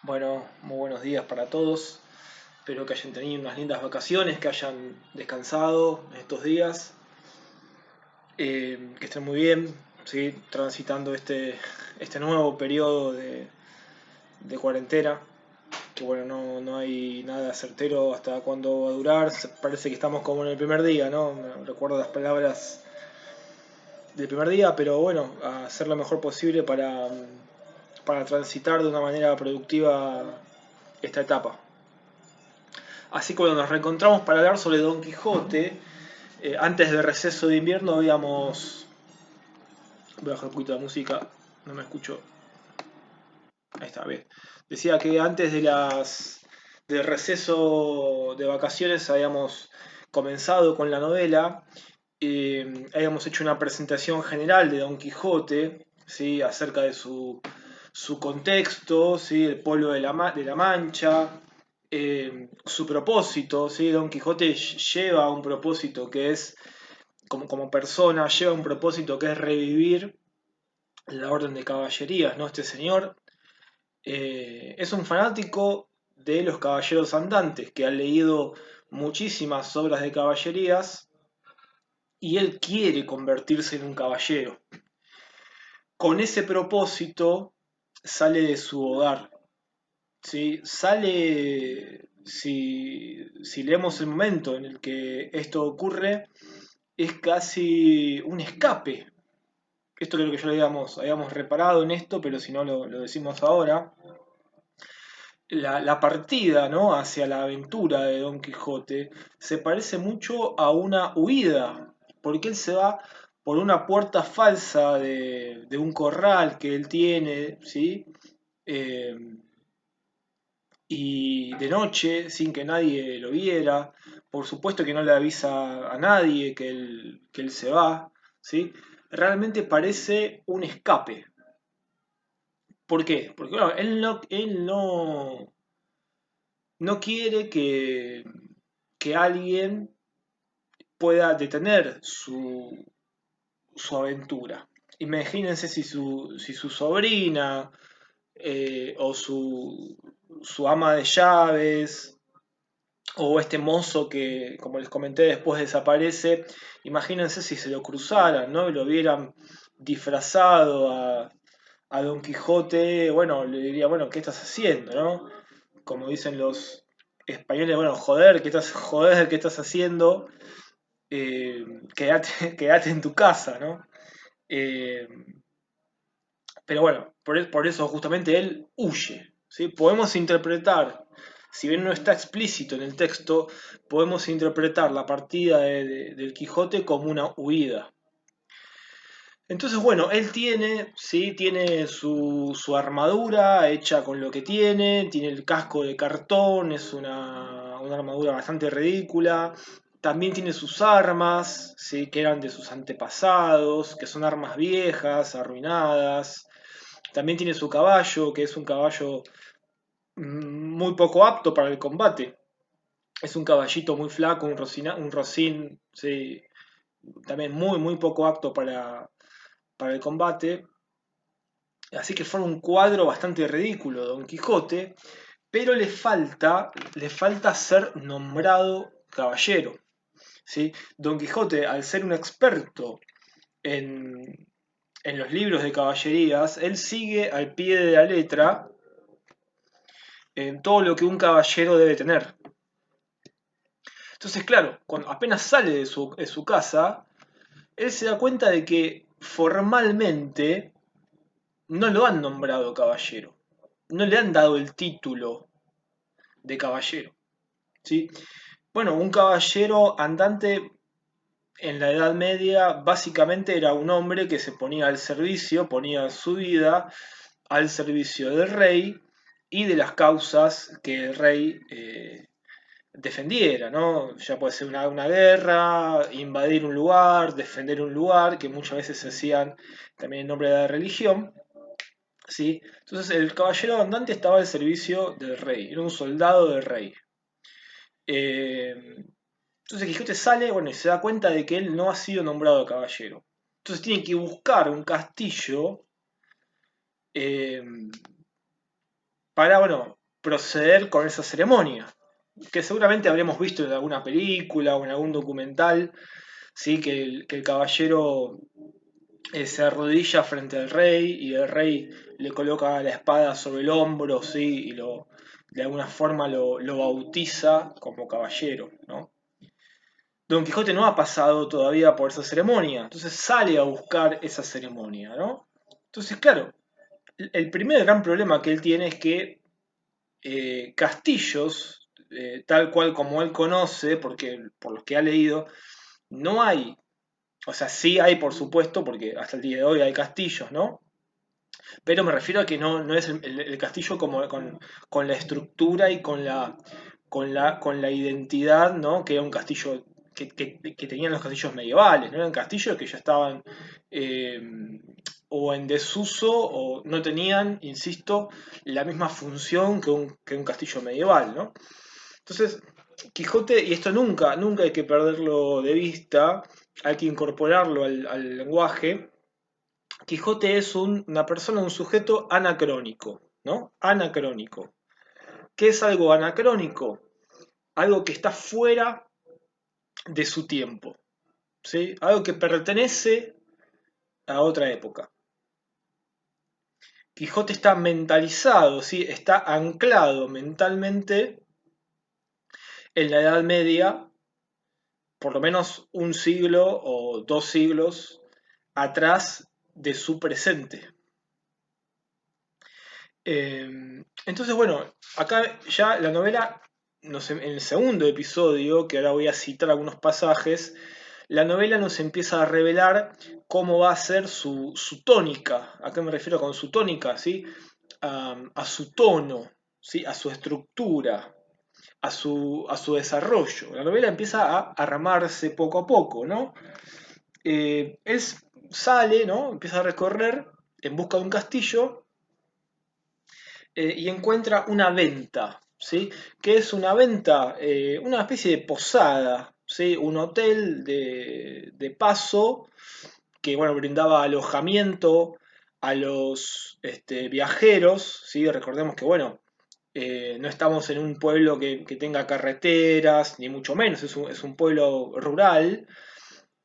Bueno, muy buenos días para todos. Espero que hayan tenido unas lindas vacaciones, que hayan descansado en estos días, que estén muy bien, ¿sí? Transitando este nuevo periodo de cuarentena, que bueno, no hay nada certero hasta cuándo va a durar. Parece que estamos como en el primer día, ¿no? Me recuerdo las palabras del primer día, pero bueno, a hacer lo mejor posible para transitar de una manera productiva esta etapa. Así que bueno, nos reencontramos para hablar sobre Don Quijote. Antes del receso de invierno habíamos... Voy a bajar un poquito la música, no me escucho. Ahí está, bien. Decía que antes del receso de vacaciones habíamos comenzado con la novela. Habíamos hecho una presentación general de Don Quijote, ¿sí? Acerca de su contexto, ¿sí? El pueblo de la Mancha, su propósito, ¿sí? Don Quijote lleva un propósito que es, como persona, lleva un propósito que es revivir la orden de caballerías, ¿no? Este señor es un fanático de los caballeros andantes, que ha leído muchísimas obras de caballerías y él quiere convertirse en un caballero. Con ese propósito sale de su hogar, ¿sí? Sale, si leemos el momento en el que esto ocurre, es casi un escape. Esto creo que ya lo habíamos reparado en esto, pero si no lo decimos ahora. La partida, ¿no? Hacia la aventura de Don Quijote se parece mucho a una huida, porque él se va por una puerta falsa de un corral que él tiene, ¿sí? Eh, y de noche, sin que nadie lo viera. Por supuesto que no le avisa a nadie que él se va, ¿sí? Realmente parece un escape. ¿Por qué? Porque bueno, él no quiere que alguien pueda detener su aventura. Imagínense si su sobrina o su ama de llaves o este mozo que, como les comenté, después desaparece. Imagínense si se lo cruzaran, ¿no? Y lo vieran disfrazado a Don Quijote. Bueno, le diría, bueno, ¿qué estás haciendo, no? Como dicen los españoles, bueno, joder, ¿qué estás haciendo? Quédate en tu casa, ¿no? Eh, pero bueno, por eso justamente él huye, ¿sí? Podemos interpretar, si bien no está explícito en el texto, podemos interpretar la partida del Quijote como una huida. Entonces, bueno, él tiene, ¿sí? Tiene su armadura hecha con lo que tiene el casco de cartón, es una armadura bastante ridícula. También tiene sus armas, ¿sí? Que eran de sus antepasados, que son armas viejas, arruinadas. También tiene su caballo, que es un caballo muy poco apto para el combate. Es un caballito muy flaco, un rocín, ¿sí? También muy poco apto para el combate. Así que forma un cuadro bastante ridículo, Don Quijote, pero le falta ser nombrado caballero, ¿sí? Don Quijote, al ser un experto en, en los libros de caballerías, él sigue al pie de la letra en todo lo que un caballero debe tener. Entonces, claro, cuando apenas sale de su casa, él se da cuenta de que formalmente no lo han nombrado caballero, no le han dado el título de caballero, ¿sí? Bueno, un caballero andante en la Edad Media básicamente era un hombre que se ponía al servicio, ponía su vida al servicio del rey y de las causas que el rey defendiera, ¿no? Ya puede ser una guerra, invadir un lugar, defender un lugar, que muchas veces se hacían también en nombre de la religión, ¿sí? Entonces el caballero andante estaba al servicio del rey, era un soldado del rey. Eh, entonces Quijote sale, bueno, y se da cuenta de que él no ha sido nombrado caballero. Entonces tiene que buscar un castillo eh, para, bueno, proceder con esa ceremonia, que seguramente habremos visto en alguna película o en algún documental, ¿sí? Que el caballero se arrodilla frente al rey y el rey le coloca la espada sobre el hombro, ¿sí? Y de alguna forma lo bautiza como caballero, ¿no? Don Quijote no ha pasado todavía por esa ceremonia, entonces sale a buscar esa ceremonia, ¿no? Entonces, claro, el primer gran problema que él tiene es que castillos, tal cual como él conoce, porque por los que ha leído, no hay. O sea, sí hay, por supuesto, porque hasta el día de hoy hay castillos, ¿no? Pero me refiero a que no es el castillo como con la estructura y con la identidad, ¿no? Que era un castillo que tenían los castillos medievales, ¿no? Eran castillos que ya estaban eh, o en desuso o no tenían, insisto, la misma función que un castillo medieval, ¿no? Entonces, Quijote, y esto nunca hay que perderlo de vista, hay que incorporarlo al lenguaje. Quijote es una persona, un sujeto anacrónico, ¿no? Anacrónico. ¿Qué es algo anacrónico? Algo que está fuera de su tiempo, ¿sí? Algo que pertenece a otra época. Quijote está mentalizado, ¿sí? Está anclado mentalmente en la Edad Media, por lo menos un siglo o 2 siglos atrás de su presente. Entonces, bueno, acá ya la novela, en el segundo episodio, que ahora voy a citar algunos pasajes, la novela nos empieza a revelar cómo va a ser su tónica. ¿A qué me refiero con su tónica? ¿Sí? A su tono, ¿sí? A su estructura, a su desarrollo. La novela empieza a armarse poco a poco, ¿no? Él sale, ¿no? Empieza a recorrer en busca de un castillo y encuentra una venta, ¿sí? ¿Qué es una venta? Una especie de posada, ¿sí? Un hotel de paso que, bueno, brindaba alojamiento a los viajeros, ¿sí? Recordemos que, bueno, no estamos en un pueblo que tenga carreteras, ni mucho menos, es un pueblo rural.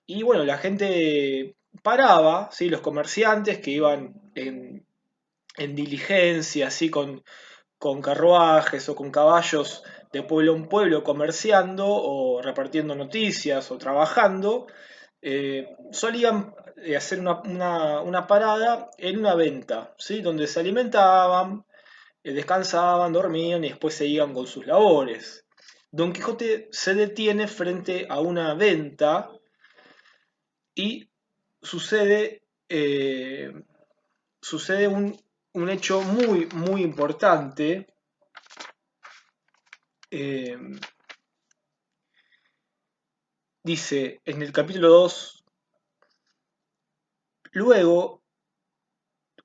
Y bueno, la gente paraba, ¿sí? Los comerciantes que iban en diligencia, así con carruajes o con caballos de pueblo en pueblo comerciando o repartiendo noticias o trabajando, solían hacer una parada en una venta, ¿sí? Donde se alimentaban, descansaban, dormían y después seguían con sus labores. Don Quijote se detiene frente a una venta y sucede, eh, sucede un hecho muy, muy importante. eh, Dice en el capítulo 2: luego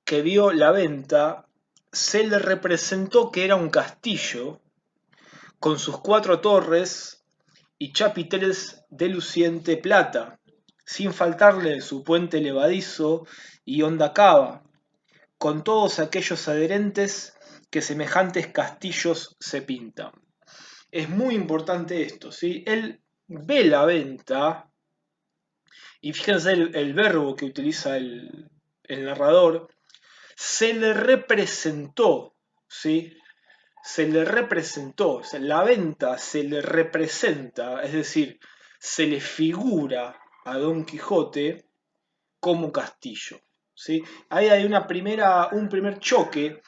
que vio la venta, se le representó que era un castillo con sus 4 torres y chapiteles de luciente plata, sin faltarle su puente levadizo y honda cava, con todos aquellos adherentes que semejantes castillos se pintan. Es muy importante esto, ¿sí? Él ve la venta. Y fíjense el verbo que utiliza el narrador: se le representó, ¿sí? Se le representó, o sea, la venta se le representa, es decir, se le figura a Don Quijote como castillo, ¿sí? Ahí hay un primer choque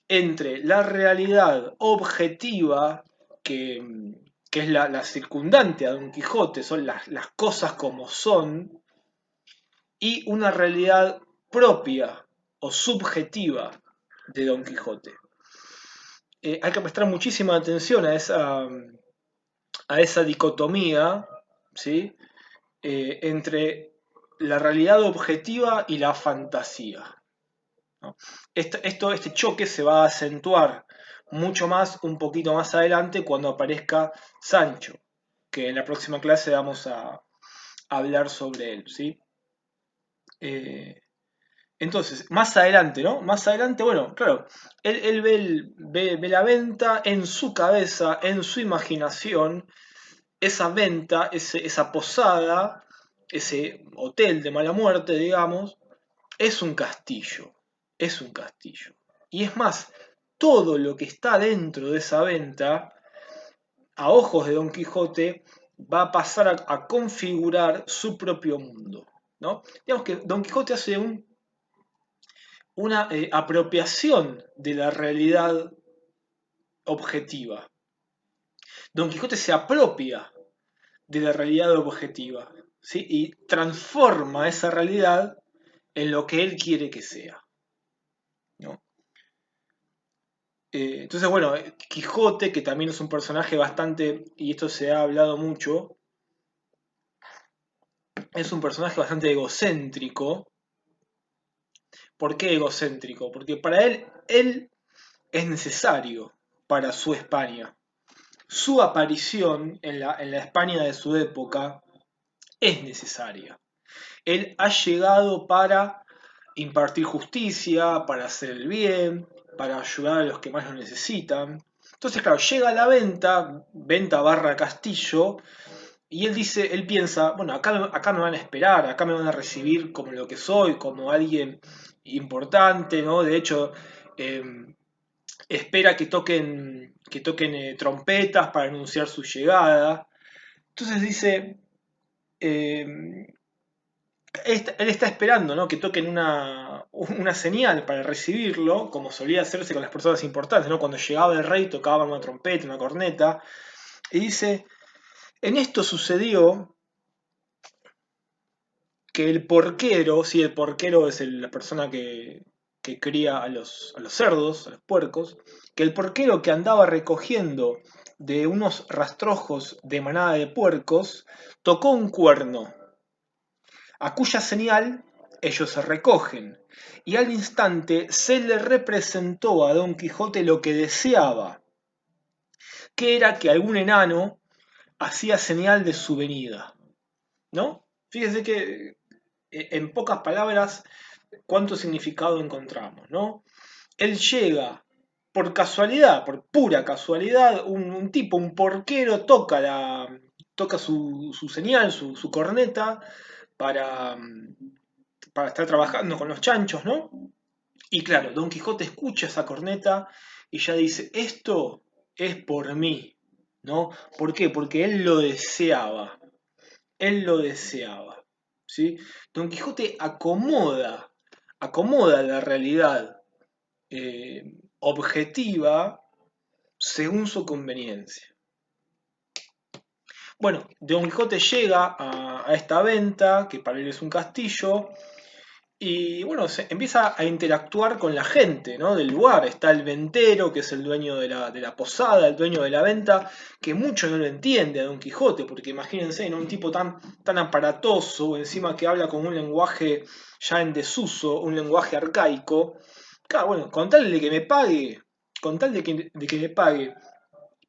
entre la realidad objetiva que, que es la circundante a Don Quijote, son las cosas como son, y una realidad propia o subjetiva de Don Quijote. Hay que prestar muchísima atención a esa dicotomía, ¿sí? Entre la realidad objetiva y la fantasía, ¿no? Este choque se va a acentuar mucho más un poquito más adelante cuando aparezca Sancho, que en la próxima clase vamos a hablar sobre él, ¿sí? Eh, Entonces, más adelante, ¿no? Más adelante, bueno, claro, él ve, ve la venta en su cabeza, en su imaginación, esa venta, esa posada, ese hotel de mala muerte, digamos, es un castillo, es un castillo. Y es más, todo lo que está dentro de esa venta, a ojos de Don Quijote, va a pasar a configurar su propio mundo, ¿no? Digamos que Don Quijote hace una apropiación de la realidad objetiva. Don Quijote se apropia de la realidad objetiva, ¿sí? Y transforma esa realidad en lo que él quiere que sea, ¿no? Entonces, bueno, Quijote, que también es un personaje bastante, y esto se ha hablado mucho, es un personaje bastante egocéntrico. ¿Por qué egocéntrico? Porque para él es necesario para su España. Su aparición en la España de su época es necesaria. Él ha llegado para impartir justicia, para hacer el bien, para ayudar a los que más lo necesitan. Entonces, claro, llega a la venta barra castillo, y él dice, él piensa, bueno, acá me van a esperar, acá me van a recibir como lo que soy, como alguien importante, ¿no? De hecho, eh, espera que toquen trompetas para anunciar su llegada. Entonces dice, eh, él está esperando, ¿no? Que toquen una señal para recibirlo, como solía hacerse con las personas importantes, ¿no? Cuando llegaba el rey tocaba una trompeta, una corneta, y dice, en esto sucedió que el porquero, sí, el porquero es la persona que cría a los cerdos, a los puercos, que el porquero que andaba recogiendo de unos rastrojos de manada de puercos, tocó un cuerno, a cuya señal ellos se recogen, y al instante se le representó a Don Quijote lo que deseaba, que era que algún enano hacía señal de su venida, ¿no? Fíjese que en pocas palabras cuánto significado encontramos, ¿no? Él llega por casualidad, por pura casualidad, un tipo, un porquero, toca su señal, su corneta, para, para estar trabajando con los chanchos, ¿no? Y claro, Don Quijote escucha esa corneta y ya dice, esto es por mí, ¿no? ¿Por qué? Porque él lo deseaba, ¿sí? Don Quijote acomoda la realidad objetiva según su conveniencia. Bueno, Don Quijote llega a esta venta, que para él es un castillo, y bueno, se empieza a interactuar con la gente, ¿no? Del lugar. Está el ventero, que es el dueño de la posada, el dueño de la venta, que mucho no lo entiende a Don Quijote, porque imagínense, ¿no? Un tipo tan aparatoso, encima que habla con un lenguaje ya en desuso, un lenguaje arcaico. Claro, bueno, con tal de que me pague, con tal de que me pague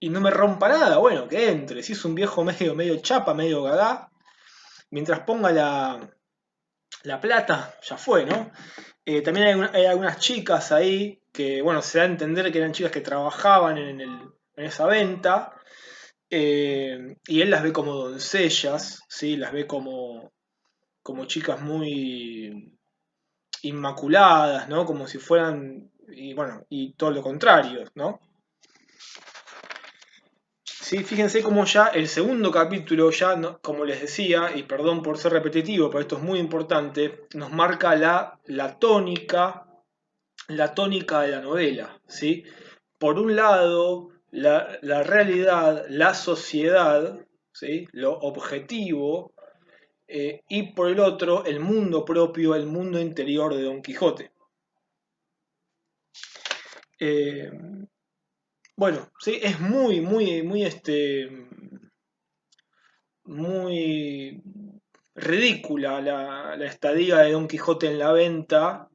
y no me rompa nada, bueno, que entre. Si es un viejo medio chapa, medio gagá, mientras ponga la plata, ya fue, ¿no? También hay algunas chicas ahí que, bueno, se da a entender que eran chicas que trabajaban en esa venta, y él las ve como doncellas, ¿sí? Las ve como chicas muy inmaculadas, ¿no? Como si fueran, y bueno, y todo lo contrario, ¿no? Sí, fíjense cómo ya el segundo capítulo, ya como les decía, y perdón por ser repetitivo, pero esto es muy importante, nos marca la tónica de la novela, ¿sí? Por un lado, la realidad, la sociedad, ¿sí? Lo objetivo, y por el otro, el mundo propio, el mundo interior de Don Quijote. Eh, bueno, sí, es muy ridícula la estadía de Don Quijote en la venta,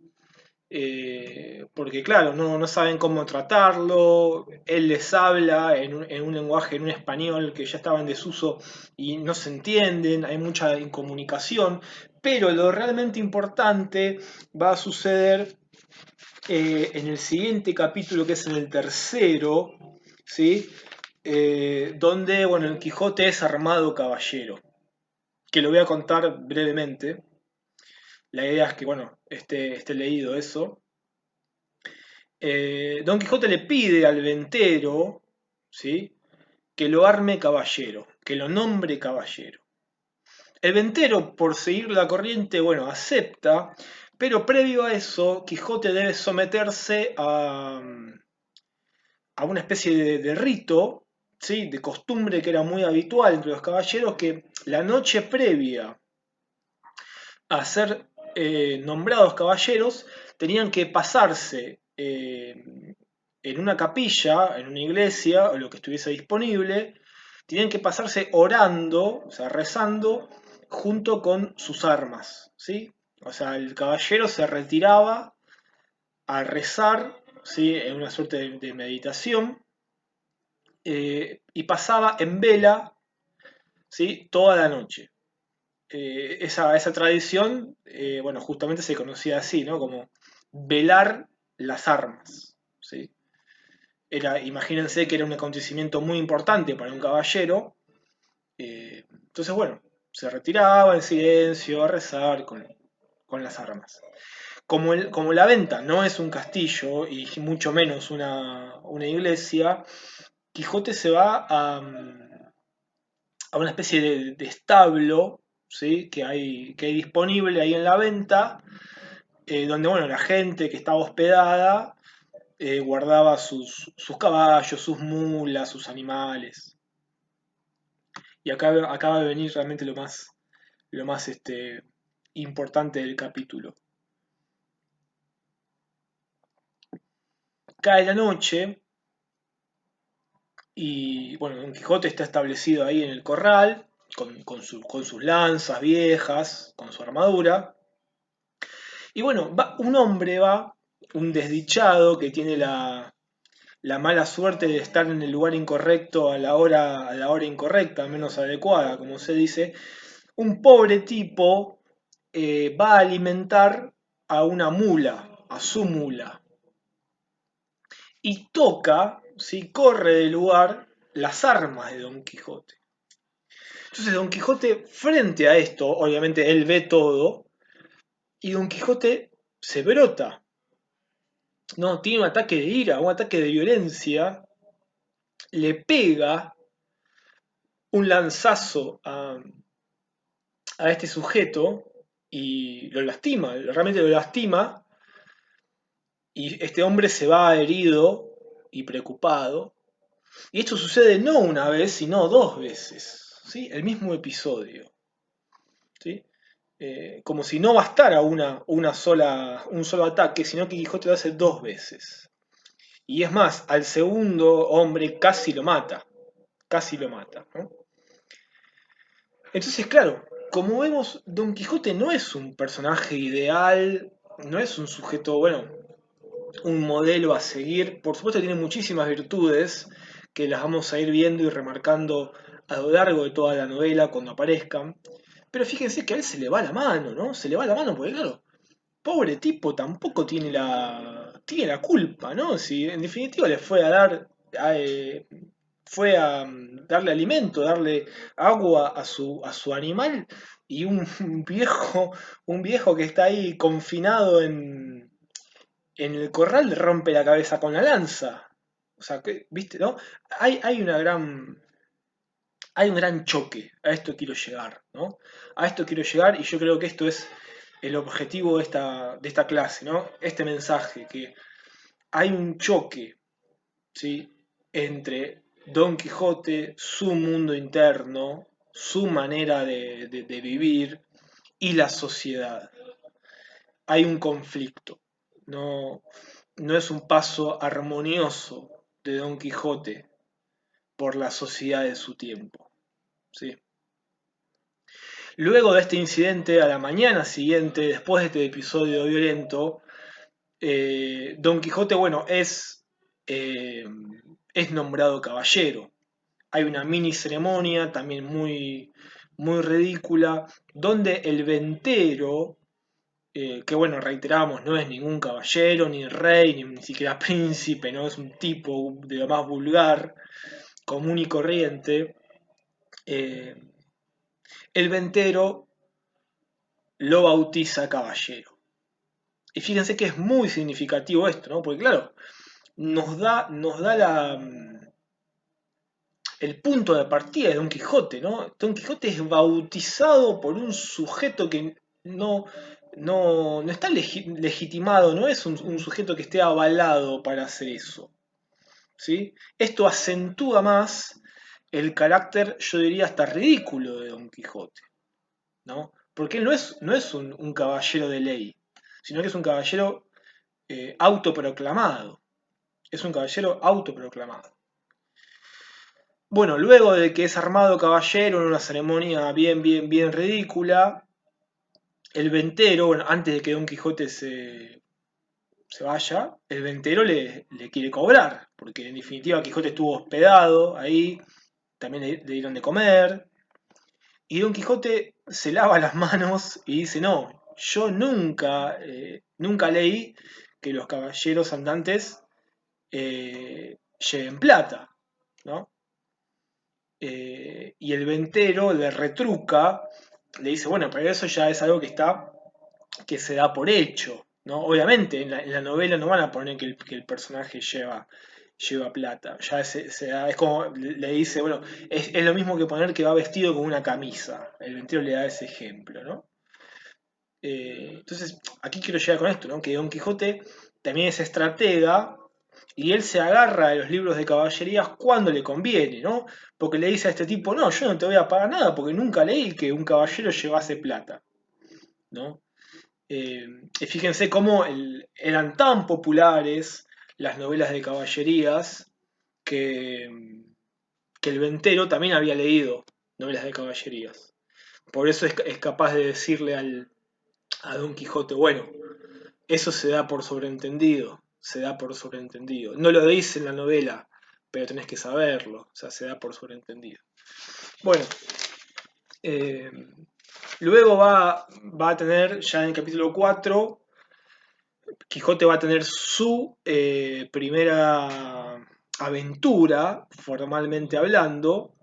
porque claro, no saben cómo tratarlo, él les habla en un lenguaje, en un español que ya estaba en desuso y no se entienden, hay mucha incomunicación, Pero lo realmente importante va a suceder en el siguiente capítulo, que es en el tercero, ¿sí? Donde, bueno, el Quijote es armado caballero, que lo voy a contar brevemente. La idea es que, bueno, esté leído eso. Don Quijote le pide al ventero, ¿sí? Que lo arme caballero, que lo nombre caballero. El ventero, por seguir la corriente, bueno, acepta, pero previo a eso, Quijote debe someterse a una especie de rito, ¿sí? De costumbre que era muy habitual entre los caballeros, que la noche previa a ser nombrados caballeros tenían que pasarse en una capilla, en una iglesia, o lo que estuviese disponible, tenían que pasarse orando, o sea, rezando, junto con sus armas, ¿sí? O sea, el caballero se retiraba a rezar, ¿sí? En una suerte de meditación, y pasaba en vela, ¿sí? Toda la noche. Esa tradición, bueno, justamente se conocía así, ¿no? Como velar las armas, ¿sí? Imagínense que era un acontecimiento muy importante para un caballero. Entonces, bueno, se retiraba en silencio a rezar con las armas. Como la venta no es un castillo y mucho menos una iglesia, Quijote se va a una especie de establo, ¿sí? Que hay disponible ahí en la venta, donde bueno, la gente que estaba hospedada guardaba sus caballos, sus mulas, sus animales. Y acá va a venir realmente lo más importante del capítulo. Cae la noche y bueno, Don Quijote está establecido ahí en el corral, con sus lanzas viejas, con su armadura. Y bueno, un hombre un desdichado que tiene la mala suerte de estar en el lugar incorrecto a la hora incorrecta, menos adecuada, como se dice. Un pobre tipo va a alimentar a una mula, a su mula, y toca, si corre del lugar, las armas de Don Quijote. Entonces Don Quijote, frente a esto, obviamente él ve todo, y Don Quijote se brota, ¿no? Tiene un ataque de ira, un ataque de violencia, le pega un lanzazo a este sujeto y lo lastima, realmente lo lastima, y este hombre se va herido y preocupado. Y esto sucede no una vez, sino dos veces, ¿sí? El mismo episodio, ¿sí? Como si no bastara un solo ataque, sino que Quijote lo hace dos veces. Y es más, al segundo hombre casi lo mata, ¿no? Entonces, claro, como vemos, Don Quijote no es un personaje ideal, no es un sujeto, bueno, un modelo a seguir. Por supuesto tiene muchísimas virtudes que las vamos a ir viendo y remarcando a lo largo de toda la novela cuando aparezcan. Pero fíjense que a él se le va la mano, ¿no? Se le va la mano porque, claro, pobre tipo tampoco tiene la culpa, ¿no? Si en definitiva le fue a dar... fue a darle alimento, darle agua a su animal, y un viejo que está ahí confinado en el corral le rompe la cabeza con la lanza. O sea, ¿viste, no? Hay un gran choque. A esto quiero llegar, ¿no? A esto quiero llegar, y yo creo que esto es el objetivo de esta clase, ¿no? Este mensaje, que hay un choque, ¿sí? Entre Don Quijote, su mundo interno, su manera de vivir, y la sociedad. Hay un conflicto. No, no es un paso armonioso de Don Quijote por la sociedad de su tiempo, ¿sí? Luego de este incidente, a la mañana siguiente, después de este episodio violento, Don Quijote, bueno, eh, es nombrado caballero. Hay una mini ceremonia también muy, muy ridícula, donde el ventero, que bueno, reiteramos, no es ningún caballero, ni rey, ni siquiera príncipe, no es un tipo de lo más vulgar, común y corriente, eh, el ventero lo bautiza caballero. Y fíjense que es muy significativo esto, ¿no? Porque claro, nos da el punto de partida de Don Quijote, ¿no? Don Quijote es bautizado por un sujeto que no está legitimado, no es un sujeto que esté avalado para hacer eso, ¿sí? Esto acentúa más el carácter, yo diría, hasta ridículo de Don Quijote, ¿no? Porque él no es un caballero de ley, sino que es un caballero autoproclamado. Es un caballero autoproclamado. Bueno, luego de que es armado caballero en una ceremonia bien, bien, bien ridícula, el ventero, bueno, antes de que Don Quijote se vaya, el ventero le quiere cobrar, porque en definitiva Quijote estuvo hospedado ahí, también le dieron de comer, y Don Quijote se lava las manos y dice, no, yo nunca leí que los caballeros andantes lleven plata, ¿no? Y el ventero le retruca, le dice, bueno, pero eso ya es algo que se da por hecho, ¿no? Obviamente en la novela no van a poner que el personaje lleva plata, ya es como le dice, bueno, es lo mismo que poner que va vestido con una camisa, el ventero le da ese ejemplo, ¿no? Entonces, aquí quiero llegar con esto, ¿no? Que Don Quijote también es estratega y él se agarra de los libros de caballerías cuando le conviene, ¿no? Porque le dice a este tipo, no, yo no te voy a pagar nada porque nunca leí que un caballero llevase plata, ¿no? Y fíjense cómo eran tan populares las novelas de caballerías que, que el ventero también había leído novelas de caballerías. Por eso es capaz de decirle a Don Quijote, bueno, eso se da por sobreentendido, se da por sobreentendido. No lo dice en la novela, pero tenés que saberlo, o sea, se da por sobreentendido. Bueno, eh, luego va a tener, ya en el capítulo 4, Quijote va a tener su primera aventura, formalmente hablando,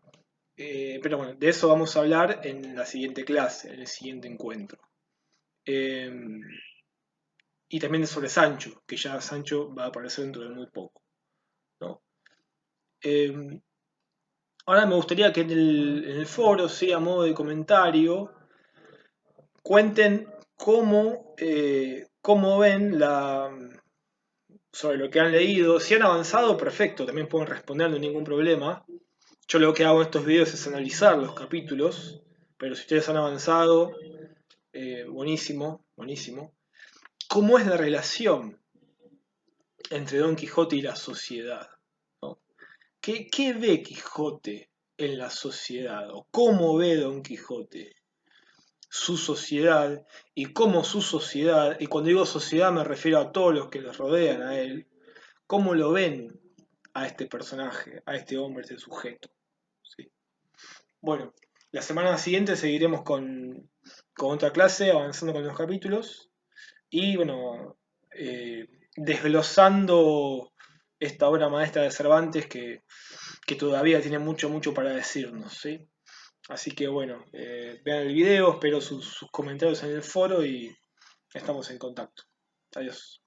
pero bueno, de eso vamos a hablar en la siguiente clase, en el siguiente encuentro. Eh, y también sobre Sancho, que ya Sancho va a aparecer dentro de muy poco, ¿no? Eh, Ahora me gustaría que en el foro, sí, a modo de comentario, cuenten cómo ven sobre lo que han leído. Si han avanzado, perfecto, también pueden responder, no hay ningún problema. Yo lo que hago en estos videos es analizar los capítulos, pero si ustedes han avanzado, buenísimo, buenísimo. ¿Cómo es la relación entre Don Quijote y la sociedad? ¿No? ¿Qué ve Quijote en la sociedad? ¿O cómo ve Don Quijote su sociedad? Y cómo su sociedad, y cuando digo sociedad me refiero a todos los que le rodean a él, cómo lo ven a este personaje, a este hombre, a este sujeto. ¿Sí? Bueno, la semana siguiente seguiremos con otra clase, avanzando con los capítulos y bueno, desglosando esta obra maestra de Cervantes que todavía tiene mucho, mucho para decirnos, ¿sí? Así que bueno, vean el video, espero sus comentarios en el foro y estamos en contacto. Adiós.